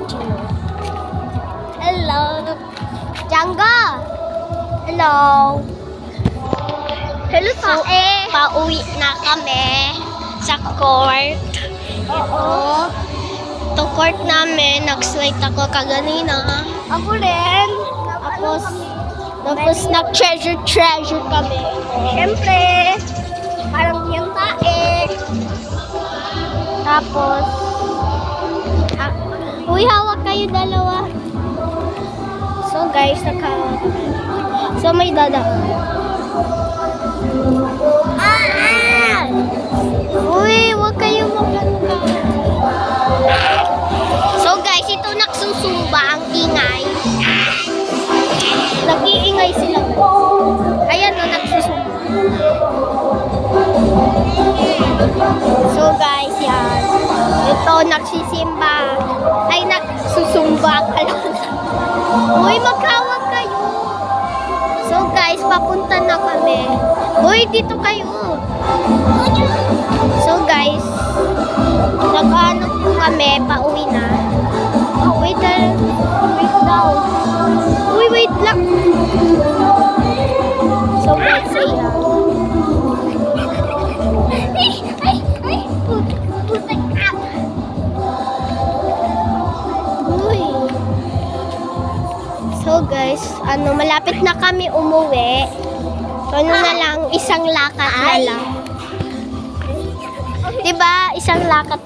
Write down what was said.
Chino. Hello. Jangga. Hello. Hello, pauwi na kami sa court. Oo. Ito court namin. Nag-slide ako kaganina. Ako rin. Tapos nag-treasure kami. Siyempre, parang yung tae. Tapos, uy, hawak kayo dalawa. So guys, nakahawak kami. So may dadaan. Uy, huwag kayo magkanta. So guys, ito nagsusumba ang ingay. Nag-iingay sila. Ayan o, nagsusumba. So guys, yan. Ito, nagsisimba. Ay, nagsusumba. Uy, maghawak kayo. So guys, papunta na kami. Uy, dito kayo. So guys, nag-ano po kami, pauwi na. Oh, wait daw. Uy, wait lang. So guys, ayan. Putik up. Uy. So guys, malapit na kami umuwi. So na lang, isang lakad na lang. Diba? Isang lakad